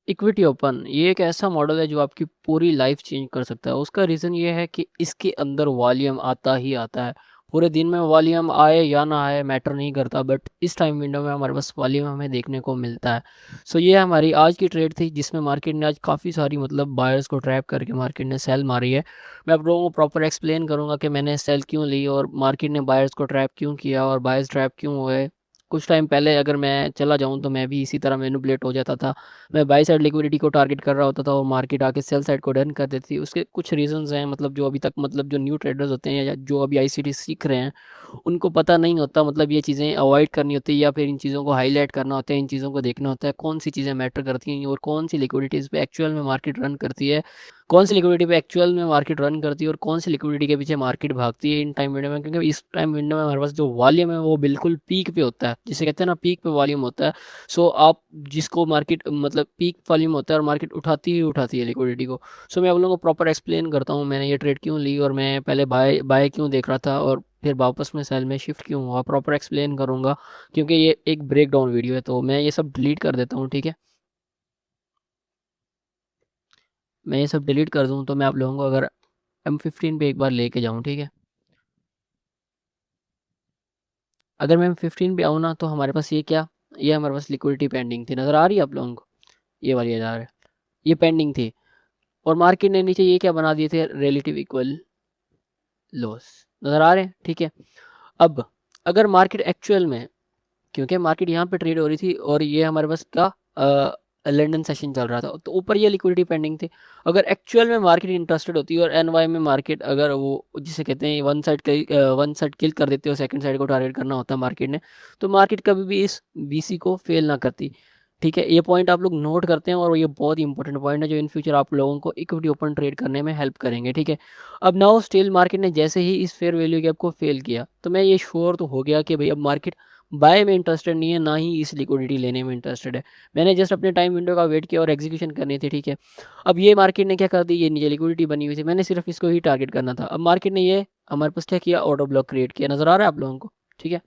Equity open ये एक ऐसा मॉडल है जो आपकी पूरी लाइफ चेंज कर सकता है। उसका रीज़न ये है कि इसके अंदर वॉल्यूम आता ही आता है। पूरे दिन में वॉल्यूम आए या ना आए मैटर नहीं करता, बट इस टाइम विंडो में हमारे पास वॉल्यूम हमें देखने को मिलता है। सो ये हमारी आज की ट्रेड थी जिसमें मार्केट ने आज काफ़ी सारी मतलब बायर्स को ट्रैप करके मार्केट ने सेल मारी है। मैं आप लोगों को प्रॉपर एक्सप्लेन करूँगा कि मैंने सेल क्यों ली और मार्केट ने बायर्स को ट्रैप क्यों किया और बायर्स ट्रैप क्यों हुए। कुछ टाइम पहले अगर मैं चला जाऊँ तो मैं भी इसी तरह मैनिपुलेट हो जाता था। मैं बाई साइड लिक्विडिटी को टारगेट कर रहा होता था और मार्केट आके सेल साइड को डन कर देती थी। उसके कुछ रीजंस हैं, मतलब जो अभी तक मतलब जो न्यू ट्रेडर्स होते हैं या जो अभी आईसीटी सीख रहे हैं उनको पता नहीं होता, मतलब ये चीज़ें अवॉइड करनी होती है या फिर इन चीज़ों को हाईलाइट करना होता है। इन चीज़ों को देखना होता है कौन सी चीज़ें मैटर करती हैं और कौन सी लिक्विडिटीज़ पे एक्चुअल में मार्केट रन करती है, कौन सी लिक्विडिटी पे एक्चुअल में मार्केट रन करती है और कौन सी लिक्विडिटी के पीछे मार्केट भागती है इन टाइम विंडो में। क्योंकि इस टाइम विंडो में हमारे पास जो वॉल्यूम है वो बिल्कुल पीक पे होता है, जिसे कहते हैं ना पीक पे वॉल्यूम होता है। सो आप जिसको मार्केट मतलब पीक वॉल्यूम होता है और मार्केट उठाती ही उठाती है लिक्विडिटी को। सो मैं आप लोगों को प्रॉपर एक्सप्लेन करता हूँ मैंने ये ट्रेड क्यों ली और मैं पहले बाय बाय क्यों देख रहा था और फिर वापस में सेल में शिफ्ट क्यों हुआ, प्रॉपर एक्सप्लेन करूँगा। क्योंकि ये एक ब्रेक डाउन वीडियो है तो मैं ये सब डिलीट कर देता हूँ, ठीक है। मैं ये सब डिलीट कर दूँ तो मैं आप लोगों को अगर M15 पे एक बार लेके जाऊँ, ठीक है। अगर मैं M15 पे आऊँ ना तो हमारे पास ये क्या, ये हमारे पास लिक्विडिटी पेंडिंग थी, नज़र आ रही है आप लोगों को, ये वाली नज़र है, ये पेंडिंग थी। और मार्केट ने नीचे ये क्या बना दिए थे, रिलेटिव इक्वल लॉस, नज़र आ रहे हैं, ठीक है। अब अगर मार्केट एक्चुअल में, क्योंकि मार्केट यहाँ पे ट्रेड हो रही थी और ये हमारे पास क्या लंदन सेशन चल रहा था तो ऊपर ये लिक्विडिटी पेंडिंग थी। अगर एक्चुअल में मार्केट इंटरेस्टेड होती है और एनवाई में मार्केट अगर वो जिसे कहते हैं वन साइड किल कर देते हो, सेकंड साइड को टारगेट करना होता है मार्केट ने, तो मार्केट कभी भी इस बीसी को फेल ना करती। ठीक है, ये पॉइंट आप लोग नोट करते हैं और ये बहुत ही इंपॉर्टेंट पॉइंट है जो इन फ्यूचर आप लोगों को इक्विटी ओपन ट्रेड करने में हेल्प करेंगे, ठीक है। अब नाउ स्टिल मार्केट ने जैसे ही इस फेयर वैल्यू गैप को फेल किया तो मैं ये श्योर तो हो गया कि भाई अब मार्केट बाय में इंटरेस्टेड नहीं है, ना ही इस लिक्विडिटी लेने में इंटरेस्टेड है। मैंने जस्ट अपने टाइम विंडो का वेट किया और एग्जीक्यूशन करनी थी, ठीक है। अब ये मार्केट ने क्या कर दी, ये नीचे लिक्विडिटी बनी हुई थी, मैंने सिर्फ इसको ही टारगेट करना था। अब मार्केट ने ये हमारे पास क्या किया, ऑर्डर ब्लॉक क्रिएट किया, नजर आ रहा है आप लोगों को, ठीक है।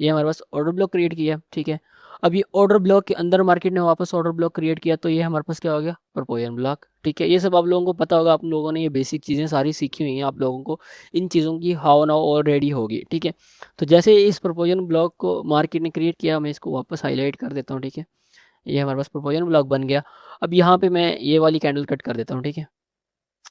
ये हमारे पास ऑर्डर ब्लॉक क्रिएट किया, ठीक है। अब ये ऑर्डर ब्लॉक के अंदर मार्केट ने वापस ऑर्डर ब्लॉक क्रिएट किया तो ये हमारे पास क्या हो गया, प्रोपोजन ब्लॉक, ठीक है। ये सब आप लोगों को पता होगा, आप लोगों ने ये बेसिक चीज़ें सारी सीखी हुई हैं, आप लोगों को इन चीज़ों की हाउ नाउ ऑलरेडी होगी, ठीक है। तो जैसे इस प्रोपोजन ब्लॉक को मार्केट ने क्रिएट किया, मैं इसको वापस हाईलाइट कर देता हूँ, ठीक है। ये हमारे पास प्रोपोजन ब्लॉक बन गया। अब यहाँ पे मैं ये वाली कैंडल कट कर देता हूँ, ठीक है,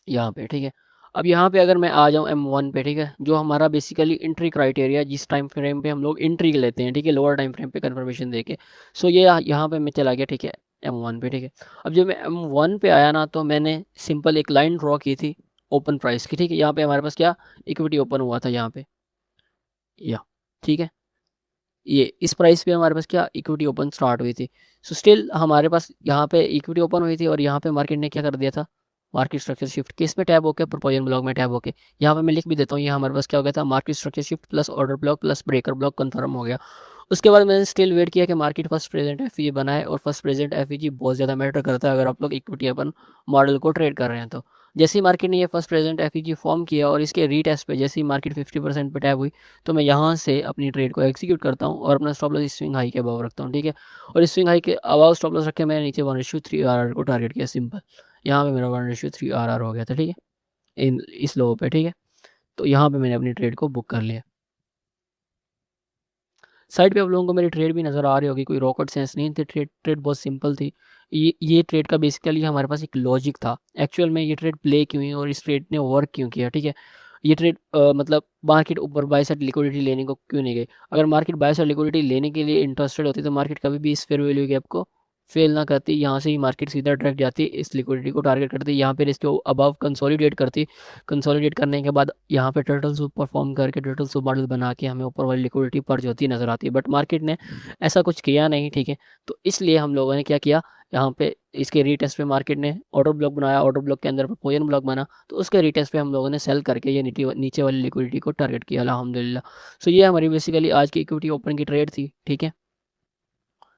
यहाँ पे, ठीक है। अब यहाँ पे अगर मैं आ जाऊँ M1 पे, ठीक है, जो हमारा बेसिकली एंट्री क्राइटेरिया जिस टाइम फ्रेम पे हम लोग एंट्री लेते हैं, ठीक है, लोअर टाइम फ्रेम पे कन्फर्मेशन देके। सो ये यहाँ पे मैं चला गया, ठीक है, M1 पे, ठीक है। अब जब मैं M1 पे आया ना तो मैंने सिंपल एक लाइन ड्रॉ की थी ओपन प्राइस की, ठीक है। यहाँ पे हमारे पास क्या, इक्विटी ओपन हुआ था यहाँ पे, या, ठीक है। ये इस प्राइस पे हमारे पास क्या, इक्विटी ओपन स्टार्ट हुई थी। सो स्टिल हमारे पास यहाँ पे इक्विटी ओपन हुई थी और यहाँ पे मार्केट ने क्या कर दिया था, मार्केट स्ट्रक्चर शिफ्ट किस में टैब होकर, प्रोपोजन ब्लॉक में टैब होके। यहाँ पे मैं लिख भी देता हूँ, ये हमारे पास क्या हो गया था, market structure shift plus order block plus breaker block confirm हो गया। उसके बाद मैंने स्टिल वेट किया कि मार्केट फर्स्ट प्रेजेंट एफ बनाए, और फर्स्ट प्रेजेंट एफ बहुत ज़्यादा मैटर करता है अगर आप लोग इक्विटी अपन मॉडल को ट्रेड कर रहे हैं तो। जैसे ही मार्केट ने ये फर्स्ट प्रेजेंट एफ फॉर्म किया और इसके रीटेस्ट पे जैसे ही मार्केट 50% पे टैब हुई तो मैं यहाँ से अपनी ट्रेड को एग्जीक्यूट करता हूँ और अपना स्टॉप लॉस स्विंग हाई के अबाव रखता हूँ, ठीक है। और इस स्विंग हाई के अबाव स्टॉप लॉस रखे मैंने नीचे 1:3 RR को टारगेट किया, सिंपल। यहाँ पे मेरा 1:3 RR हो गया था, ठीक है, इन इस लो पे, ठीक है। तो यहाँ पे मैंने अपनी ट्रेड को बुक कर लिया। साइड पे आप लोगों को मेरी ट्रेड भी नज़र आ रही होगी, कोई रॉकेट साइंस नहीं थी, ट्रेड ट्रेड बहुत सिंपल थी। ये ट्रेड का बेसिकली हमारे पास एक लॉजिक था, एक्चुअल में ये ट्रेड प्ले क्यों हुई और इस ट्रेड ने वर्क क्यों किया, ठीक है। ये ट्रेड मतलब मार्केट ऊपर बाय साइड लिक्विडिटी लेने को क्यों नहीं गई। अगर मार्केट बाय साइड लिक्विडिटी लेने के लिए इंटरेस्टेड होती तो मार्केट कभी भी इस फेयर वैल्यू गैप को फेल ना करती, यहाँ से ही मार्केट सीधा डायरेक्ट जाती, इस लिक्विडिटी को टारगेट करती, यहाँ पे इसके अबव कंसोलिडेट करती। कंसोलिडेट करने के बाद यहाँ पे टर्टल सूप परफॉर्म करके टर्टल सूप मॉडल बना के हमें ऊपर वाली लिक्विडिटी पर्च होती नजर आती है, बट मार्केट ने ऐसा कुछ किया नहीं, ठीक है। तो इसलिए हम लोगों ने क्या किया, यहाँ पे इसके रीटेस्ट पे मार्केट ने ऑर्डर ब्लॉक बनाया, ऑर्डर ब्लॉक के अंदर पोजन ब्लॉक बना, तो उसके रीटेस्ट पे हम लोगों ने सेल करके ये नीचे वाली लिक्विडिटी को टारगेट किया, अल्हम्दुलिल्लाह। सो ये हमारी बेसिकली आज की इक्विटी ओपन की ट्रेड थी, ठीक है।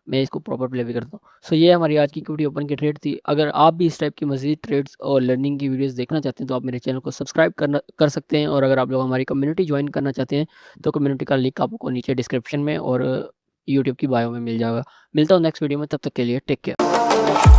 मैं इसको प्रॉपर प्ले भी करता हूँ। सो ये हमारी आज की इक्विटी ओपन की ट्रेड थी। अगर आप भी इस टाइप की मजीद ट्रेड्स और लर्निंग की वीडियोस देखना चाहते हैं तो आप मेरे चैनल को सब्सक्राइब कर सकते हैं, और अगर आप लोग हमारी कम्युनिटी ज्वाइन करना चाहते हैं तो कम्युनिटी का लिंक आपको नीचे डिस्क्रिप्शन में और यूट्यूब की बायो में मिल जाएगा। मिलता हूँ नेक्स्ट वीडियो में, तब तक के लिए टेक केयर।